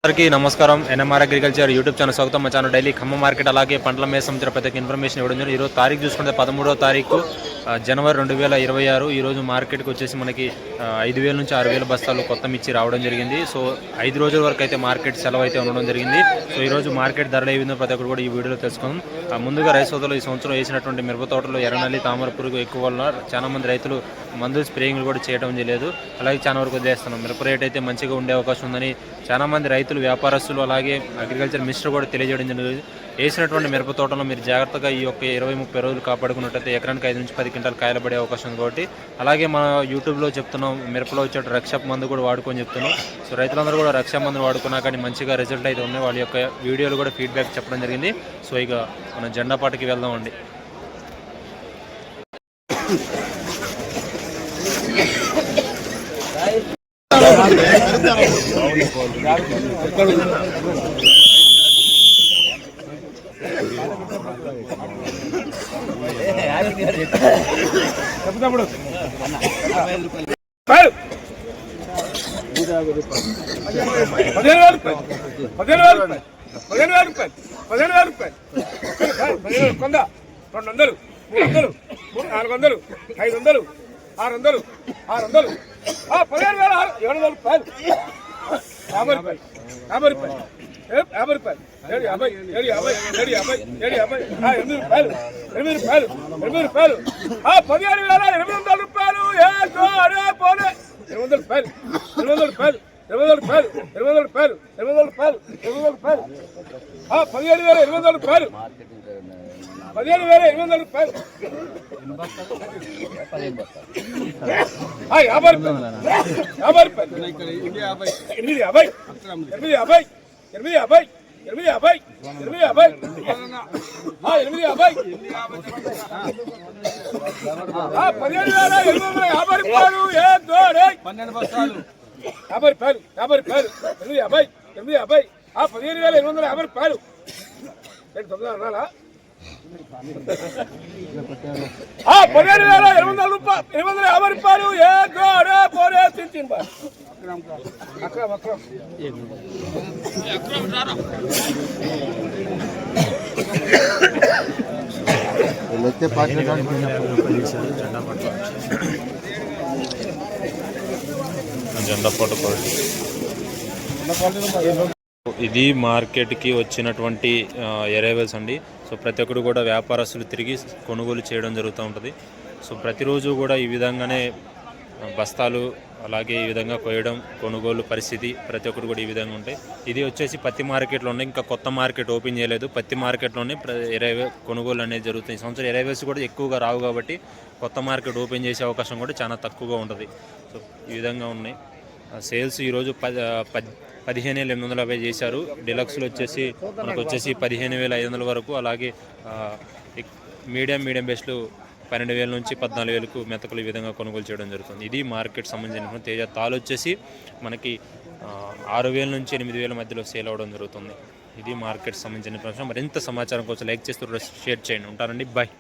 అందరికీ నమస్కారం. NMR agriculture YouTube channel స్వాగతం. మా ఛానల్ డైలీ ఖమ్మం మార్కెట్ అలాగే పండ్ల మీద సంబంధించిన ప్రతి ఇన్ఫర్మేషన్ ఇవ్వడం జరిగింది. ఈరోజు తారీఖు చూసుకుంటే 13వ తారీఖు జనవరి 2026. ఈరోజు మార్కెట్కి వచ్చేసి మనకి 5,000 నుంచి 6,000 బస్తాలు కొత్త మిర్చి రావడం జరిగింది. సో 5 రోజుల వరకు అయితే మార్కెట్ సెలవు అయితే ఉండడం జరిగింది. సో ఈరోజు మార్కెట్ ధరలు ఏ విధంగా ప్రతి ఒక్కరు కూడా ఈ వీడియోలో తెలుసుకుందాం. ముందుగా రైతు సోదరులు ఈ సంవత్సరం వేసినటువంటి మిరప తోటలో ఎర్రనల్లి తామర పురుగు ఎక్కువ వల్ల చాలా మంది రైతులు మందులు స్ప్రేయింగ్లు కూడా చేయడం లేదు. అలాగే చాలా వరకు వదిలేస్తున్నాం. మిరప రేట్ అయితే మంచిగా ఉండే అవకాశం ఉందని చాలా మంది రైతులు, వ్యాపారస్తులు అలాగే అగ్రికల్చర్ మినిస్టర్ కూడా తెలియజేయడం జరిగింది. వేసినటువంటి మిరప తోటలో మీరు జాగ్రత్తగా ఈ యొక్క 20-30 రోజులు కాపాడుకున్నట్టయితే ఎకరానికి 5 నుంచి 10 క్వింటాలు కాయలు పడే అవకాశం ఉంది. కాబట్టి అలాగే మన యూట్యూబ్లో చెప్తున్నాం, మిరపలో వచ్చే రక్ష మందు కూడా వాడుకొని చెప్తున్నాం. సో రైతులందరూ కూడా రక్ష మందును వాడుకున్నా కానీ మంచిగా రిజల్ట్ అయితే ఉన్నాయి. వాళ్ళ యొక్క వీడియోలు కూడా ఫీడ్బ్యాక్ చెప్పడం జరిగింది. సో ఇక మనం జెండా పాటకి వెళ్దామండి. కొంద 200, 300, 400, 500, 600, 15,700 రూపాయలు, 50 రూపాయలు, 50 రూపాయలు, 50 రూపాయలు, 750, 800 రూపాయలు, 800 రూపాయలు, 800 రూపాయలు, 15,800 రూపాయలు, 800 రూపాయలు, 800 రూపాయలు, 800 రూపాయలు, 800 రూపాయలు, 800 రూపాయలు, 800 రూపాయలు, 17,800 రూపాయలు, 17,800 రూపాయలు, 50 రూపాయలు, 50 రూపాయలు, 850, 850, 850, 850, 17,850 రూపాయలు, 12 బస్తాలు, 50 రూపాయలు, 50 రూపాయలు, 850, 850, 15,850 రూపాయలు, 900 అనాలా? 15,850 రూపాయలు, 3 అక్రమ్ అక్రమ్ జెండా ఫోటో. ఇది మార్కెట్కి వచ్చినటువంటి ఎరైవల్స్ అండి. సో ప్రతి ఒక్కరు కూడా వ్యాపారస్తులు తిరిగి కొనుగోలు చేయడం జరుగుతూ ఉంటుంది. సో ప్రతిరోజు కూడా ఈ విధంగానే బస్తాలు అలాగే ఈ విధంగా కొయ్యడం, కొనుగోలు పరిస్థితి ప్రతి ఒక్కరు కూడా ఈ విధంగా ఉంటాయి. ఇది వచ్చేసి పత్తి మార్కెట్లో ఉన్నాయి. ఇంకా కొత్త మార్కెట్ ఓపెన్ చేయలేదు. పత్తి మార్కెట్లోనే కొనుగోలు అనేది జరుగుతుంది. ఈ సంవత్సరం ఎరైవల్స్ కూడా ఎక్కువగా రావు కాబట్టి కొత్త మార్కెట్ ఓపెన్ చేసే అవకాశం కూడా చాలా తక్కువగా ఉంటుంది. సో ఈ విధంగా ఉన్నాయి సేల్స్. ఈరోజు 15,850 చేశారు. డిలక్స్లో వచ్చేసి మనకు వచ్చేసి 15,500 వరకు, అలాగే మీడియం బెస్ట్లు 12,000 నుంచి 14,000కు మెతకులు ఈ విధంగా కొనుగోలు చేయడం జరుగుతుంది. ఇది మార్కెట్ సంబంధించిన తేజ తాలు వచ్చేసి మనకి 6,000 నుంచి 8,000 మధ్యలో సేల్ అవ్వడం జరుగుతుంది. ఇది మార్కెట్ సంబంధించిన ఇన్ఫర్మేషన్. మరింత సమాచారం కోసం లైక్ చేస్తూ షేర్ చేయండి. ఉంటారండి, బాయ్.